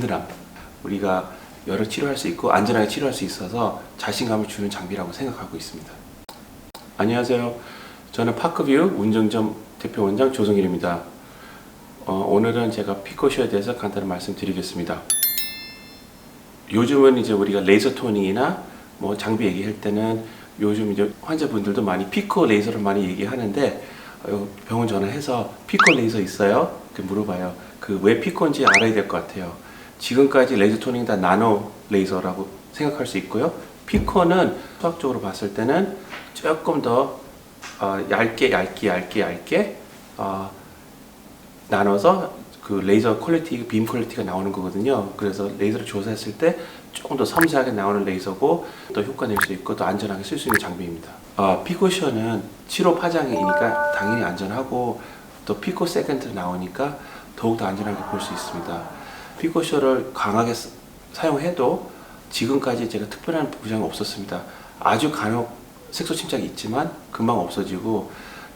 든든함, 우리가 열을 치료할 수 있고 안전하게 치료할 수 있어서 자신감을 주는 장비라고 생각하고 있습니다. 안녕하세요. 저는 파크뷰 운정점 대표 원장 조성일입니다. 오늘은 제가 피코쇼에 대해서 간단히 말씀드리겠습니다. 요즘은 이제 우리가 레이저 토닝이나 뭐 장비 얘기할 때는 요즘 이제 환자분들도 많이 피코 레이저를 많이 얘기하는데 병원 전화해서 피코 레이저 있어요? 이렇게 물어봐요. 그 왜 피코인지 알아야 될 것 같아요. 지금까지 레이저 토닝 다 나노 레이저라고 생각할 수 있고요. 피코는 수학적으로 봤을 때는 조금 더 얇게 나눠서 그 레이저 퀄리티, 빔 퀄리티가 나오는 거거든요. 그래서 레이저를 조사했을 때 조금 더 섬세하게 나오는 레이저고 또 효과 낼 수 있고 또 안전하게 쓸 수 있는 장비입니다. 피코쇼는 치료 파장이니까 당연히 안전하고 또 피코 세컨드 나오니까 더욱더 안전하게 볼 수 있습니다. 피코쇼를 강하게 사용해도 지금까지 제가 특별한 부작용이 없었습니다. 아주 간혹 색소 침착이 있지만 금방 없어지고,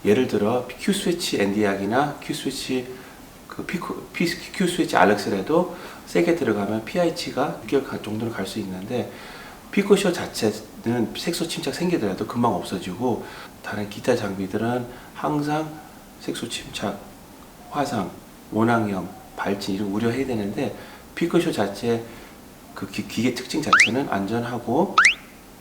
예를 들어 Q 스위치 엔디약이나 Q 스위치 Q 스위치 알렉스라도 세게 들어가면 pH가 6개월 정도로 갈 수 있는데, 피코쇼 자체는 색소 침착 생기더라도 금방 없어지고, 다른 기타 장비들은 항상 색소 침착, 화상, 모낭염, 발진 이런 우려해야 되는데, 피코쇼 자체 그 기계 특징 자체는 안전하고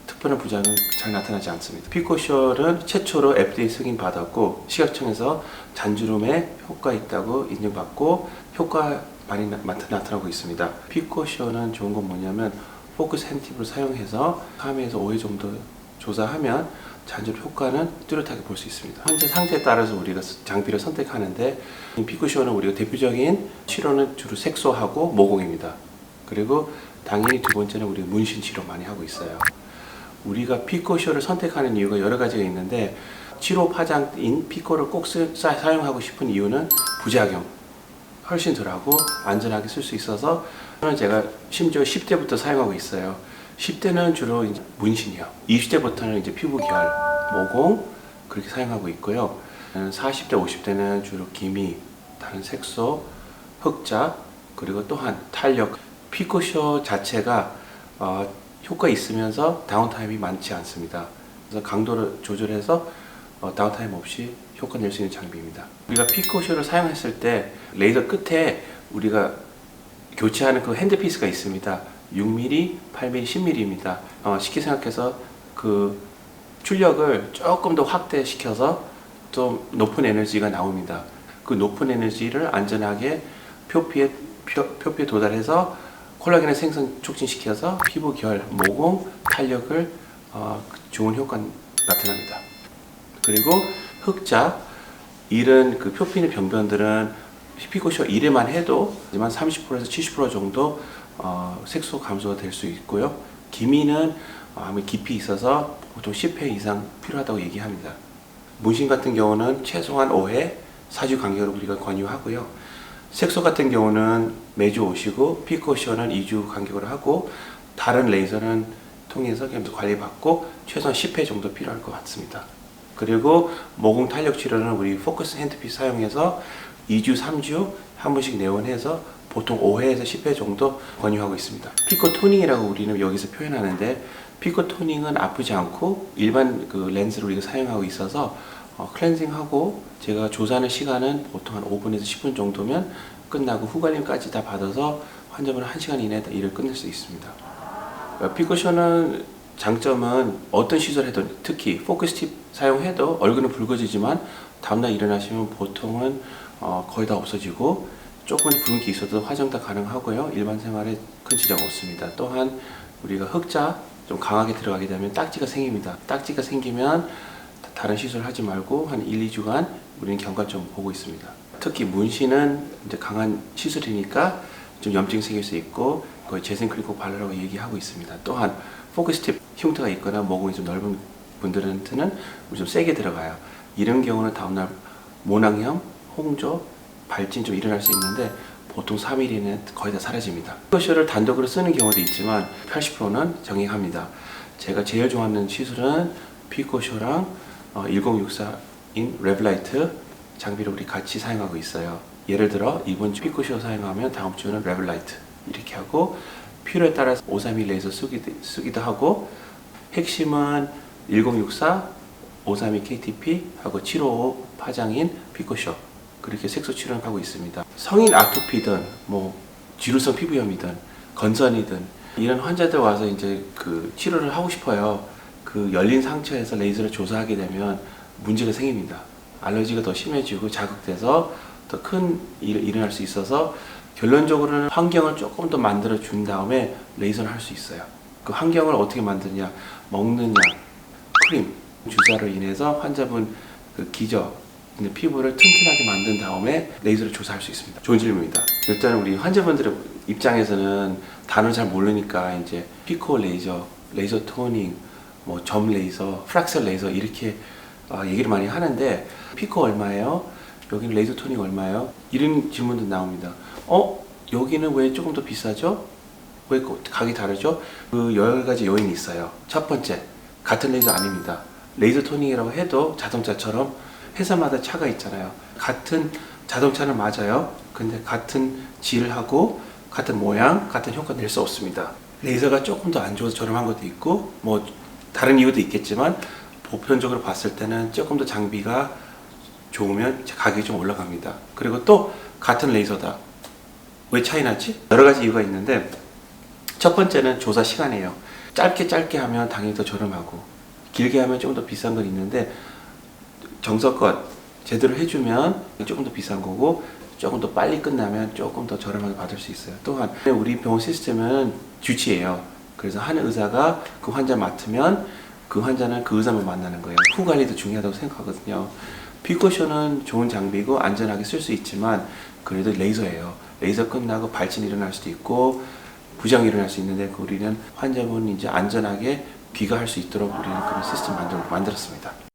특별한 부작용 잘 나타나지 않습니다. 피코쇼는 최초로 FDA 승인 받았고 식약청에서 잔주름에 효과 있다고 인정받고 효과 많이 나타나고 있습니다. 피코쇼는 좋은 건 뭐냐면 포커스 핸드팁을 사용해서 3회에서 5회 정도 조사하면 잔주름 효과는 뚜렷하게 볼 수 있습니다. 환자 상태에 따라서 우리가 장비를 선택하는데, 피코쇼는 우리가 대표적인 치료는 주로 색소하고 모공입니다. 그리고 당연히 두 번째는 우리가 문신 치료 많이 하고 있어요. 우리가 피코쇼를 선택하는 이유가 여러 가지가 있는데, 치료 파장인 피코를 꼭 사용하고 싶은 이유는 부작용 훨씬 덜하고 안전하게 쓸 수 있어서 제가 심지어 10대부터 사용하고 있어요. 10대는 주로 이제 문신이요. 20대부터는 이제 피부 결, 모공 그렇게 사용하고 있고요. 40대, 50대는 주로 기미, 다른 색소, 흑자, 그리고 또한 탄력. 피코쇼 자체가 효과 있으면서 다운타임이 많지 않습니다. 그래서 강도를 조절해서 다운타임 없이 효과 낼 수 있는 장비입니다. 우리가 피코쇼를 사용했을 때 레이저 끝에 우리가 교체하는 그 핸드피스가 있습니다. 6mm, 8mm, 10mm입니다. 쉽게 생각해서 그 출력을 조금 더 확대시켜서 좀 높은 에너지가 나옵니다. 그 높은 에너지를 안전하게 표피에 도달해서 콜라겐의 생성 촉진시켜서 피부 결, 모공, 탄력을 좋은 효과 나타납니다. 그리고 흑자, 이런 그 표피의 병변들은 피코쇼 1회만 해도 하지만 30%에서 70% 정도 색소 감소가 될 수 있고요. 기미는 아무리 깊이 있어서 보통 10회 이상 필요하다고 얘기합니다. 문신 같은 경우는 최소한 5회 4주 간격으로 우리가 권유하고요. 색소 같은 경우는 매주 오시고 피코쇼는 2주 간격으로 하고, 다른 레이저는 통해서 계속 관리받고 최소한 10회 정도 필요할 것 같습니다. 그리고 모공 탄력 치료는 우리 포커스 핸드피스 사용해서 2주, 3주 한 번씩 내원해서 보통 5회에서 10회 정도 권유하고 있습니다. 피코 토닝이라고 우리는 여기서 표현하는데, 피코 토닝은 아프지 않고 일반 그 렌즈를 우리가 사용하고 있어서 클렌징하고 제가 조사하는 시간은 보통 한 5분에서 10분 정도면 끝나고 후관림까지 다 받아서 환자분은 1시간 이내에 일을 끝낼 수 있습니다. 피코쇼는 장점은 어떤 시술해도, 특히 포커스팁 사용해도 얼굴은 붉어지지만 다음날 일어나시면 보통은 거의 다 없어지고, 조금 붉은기 있어도 화장 다 가능하고요. 일반 생활에 큰 지장 없습니다. 또한 우리가 흑자 좀 강하게 들어가게 되면 딱지가 생깁니다. 딱지가 생기면 다른 시술 하지 말고 한 1, 2주간 우리는 경과점 보고 있습니다. 특히 문신은 이제 강한 시술이니까 좀 염증이 생길 수 있고 거의 재생크림 꼭 바르라고 얘기하고 있습니다. 또한 포커스팁 흉터가 있거나 모공이 좀 넓은 분들한테는 좀 세게 들어가요. 이런 경우는 다음날 모낭염, 홍조, 발진 좀 일어날 수 있는데 보통 3일이면 거의 다 사라집니다. 피코쇼를 단독으로 쓰는 경우도 있지만 80%는 정액합니다. 제가 제일 좋아하는 시술은 피코쇼랑 1064인 레블라이트 장비를 우리 같이 사용하고 있어요. 예를 들어 이번 주 피코쇼 사용하면 다음 주는 레블라이트, 이렇게 하고 필요에 따라서 531 레이저 쓰기도 하고 핵심은 1064, 532 KTP 하고 755 파장인 피코쇼 그렇게 색소 치료를 하고 있습니다. 성인 아토피든 뭐 지루성 피부염이든 건선이든 이런 환자들 와서 이제 그 치료를 하고 싶어요. 그 열린 상처에서 레이저를 조사하게 되면 문제가 생깁니다. 알러지가 더 심해지고 자극돼서 더 큰 일이 일어날 수 있어서 결론적으로는 환경을 조금 더 만들어 준 다음에 레이저를 할 수 있어요. 그 환경을 어떻게 만드냐? 먹는 약, 크림, 주사로 인해서 환자분 그 기저, 피부를 튼튼하게 만든 다음에 레이저를 조사할 수 있습니다. 좋은 질문입니다. 일단 우리 환자분들의 입장에서는 단어를 잘 모르니까 이제 피코 레이저, 레이저 토닝, 뭐 점 레이저, 프락셀 레이저 이렇게 얘기를 많이 하는데 피코 얼마예요? 여기는 레이저 토닝 얼마예요? 이런 질문도 나옵니다. 여기는 왜 조금 더 비싸죠? 왜 가격이 다르죠? 그 여러 가지 요인이 있어요. 첫 번째, 같은 레이저 아닙니다. 레이저 토닝이라고 해도 자동차처럼 회사마다 차가 있잖아요. 같은 자동차는 맞아요. 근데 같은 질하고 같은 모양, 같은 효과 낼 수 없습니다. 레이저가 조금 더 안 좋아서 저렴한 것도 있고 뭐 다른 이유도 있겠지만 보편적으로 봤을 때는 조금 더 장비가 좋으면 가격이 좀 올라갑니다. 그리고 또 같은 레이저다. 왜 차이 나지? 여러 가지 이유가 있는데 첫 번째는 조사 시간이에요. 짧게 하면 당연히 더 저렴하고 길게 하면 조금 더 비싼 건 있는데 정석껏 제대로 해주면 조금 더 비싼 거고 조금 더 빨리 끝나면 조금 더 저렴하게 받을 수 있어요. 또한 우리 병원 시스템은 주치예요. 그래서 한 의사가 그 환자 맡으면 그 환자는 그 의사만 만나는 거예요. 후 관리도 중요하다고 생각하거든요. 피코쇼는 좋은 장비고 안전하게 쓸 수 있지만 그래도 레이저예요. 레이저 끝나고 발진이 일어날 수도 있고 부작용이 일어날 수 있는데 우리는 환자분이 이제 안전하게 귀가할 수 있도록 우리는 그런 시스템 만들었습니다.